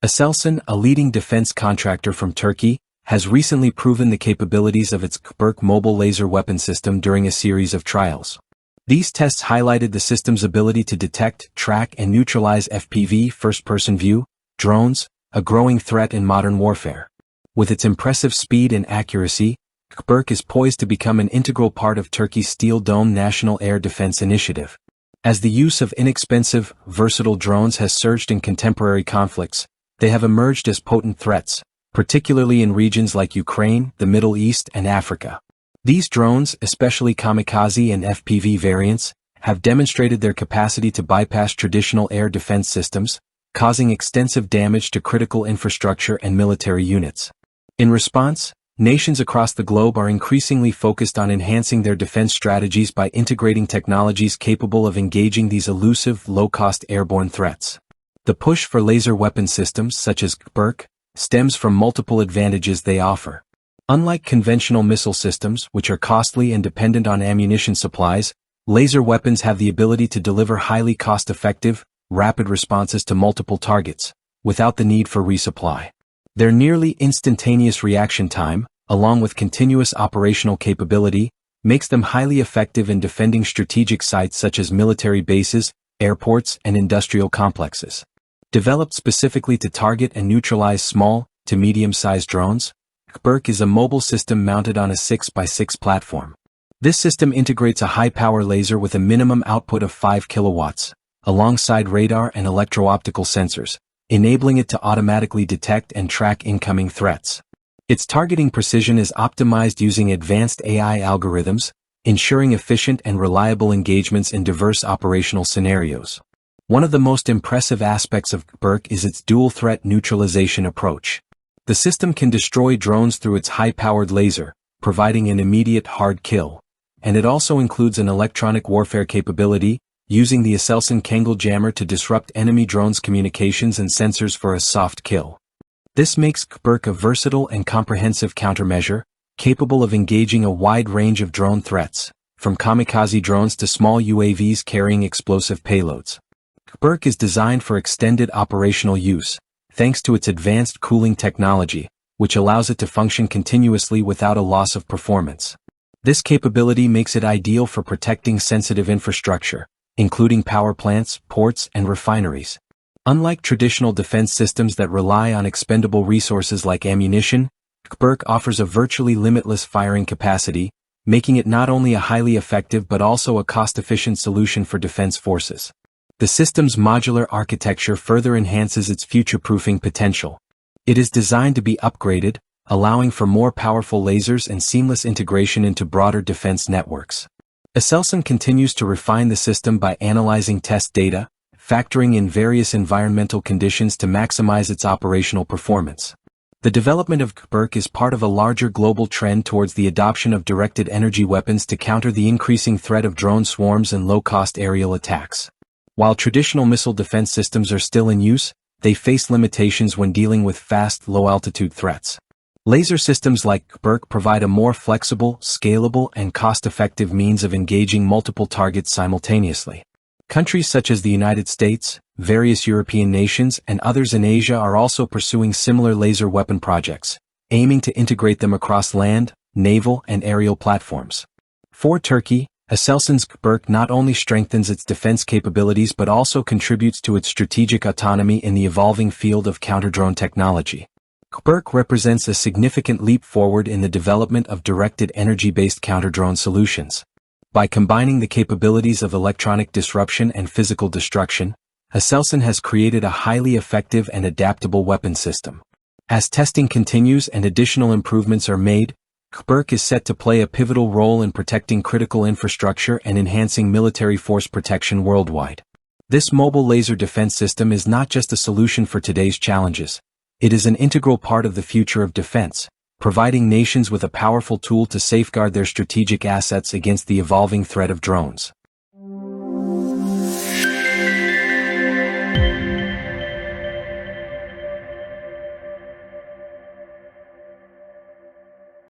ASELSAN, a leading defense contractor from Turkey, has recently proven the capabilities of its GÖKBERK mobile laser weapon system during a series of trials. These tests highlighted the system's ability to detect, track, and neutralize FPV first-person view drones, a growing threat in modern warfare. With its impressive speed and accuracy, GÖKBERK is poised to become an integral part of Turkey's Steel Dome National Air Defense Initiative. As the use of inexpensive, versatile drones has surged in contemporary conflicts, they have emerged as potent threats, particularly in regions like Ukraine, the Middle East, and Africa. These drones, especially kamikaze and FPV variants, have demonstrated their capacity to bypass traditional air defense systems, causing extensive damage to critical infrastructure and military units. In response, nations across the globe are increasingly focused on enhancing their defense strategies by integrating technologies capable of engaging these elusive, low-cost airborne threats. The push for laser weapon systems such as GÖKBERK stems from multiple advantages they offer. Unlike conventional missile systems, which are costly and dependent on ammunition supplies, laser weapons have the ability to deliver highly cost-effective, rapid responses to multiple targets, without the need for resupply. Their nearly instantaneous reaction time, along with continuous operational capability, makes them highly effective in defending strategic sites such as military bases, airports, and industrial complexes. Developed specifically to target and neutralize small to medium-sized drones, GÖKBERK is a mobile system mounted on a 6x6 platform. This system integrates a high-power laser with a minimum output of 5 kilowatts, alongside radar and electro-optical sensors, enabling it to automatically detect and track incoming threats. Its targeting precision is optimized using advanced AI algorithms, ensuring efficient and reliable engagements in diverse operational scenarios. One of the most impressive aspects of GÖKBERK is its dual-threat neutralization approach. The system can destroy drones through its high-powered laser, providing an immediate hard kill, and it also includes an electronic warfare capability, using the ASELSAN Kangal jammer to disrupt enemy drones' communications and sensors for a soft kill. This makes GÖKBERK a versatile and comprehensive countermeasure, capable of engaging a wide range of drone threats, from kamikaze drones to small UAVs carrying explosive payloads. GÖKBERK is designed for extended operational use, thanks to its advanced cooling technology, which allows it to function continuously without a loss of performance. This capability makes it ideal for protecting sensitive infrastructure, including power plants, ports, and refineries. Unlike traditional defense systems that rely on expendable resources like ammunition, GÖKBERK offers a virtually limitless firing capacity, making it not only a highly effective but also a cost-efficient solution for defense forces. The system's modular architecture further enhances its future-proofing potential. It is designed to be upgraded, allowing for more powerful lasers and seamless integration into broader defense networks. ASELSAN continues to refine the system by analyzing test data, factoring in various environmental conditions to maximize its operational performance. The development of GÖKBERK is part of a larger global trend towards the adoption of directed energy weapons to counter the increasing threat of drone swarms and low-cost aerial attacks. While traditional missile defense systems are still in use, they face limitations when dealing with fast, low-altitude threats. Laser systems like GÖKBERK provide a more flexible, scalable, and cost-effective means of engaging multiple targets simultaneously. Countries such as the United States, various European nations, and others in Asia are also pursuing similar laser weapon projects, aiming to integrate them across land, naval, and aerial platforms. For Turkey, ASELSAN's GÖKBERK not only strengthens its defense capabilities but also contributes to its strategic autonomy in the evolving field of counter-drone technology. GÖKBERK represents a significant leap forward in the development of directed energy-based counter-drone solutions. By combining the capabilities of electronic disruption and physical destruction, ASELSAN has created a highly effective and adaptable weapon system. As testing continues and additional improvements are made, GÖKBERK is set to play a pivotal role in protecting critical infrastructure and enhancing military force protection worldwide. This mobile laser defense system is not just a solution for today's challenges. It is an integral part of the future of defense, providing nations with a powerful tool to safeguard their strategic assets against the evolving threat of drones.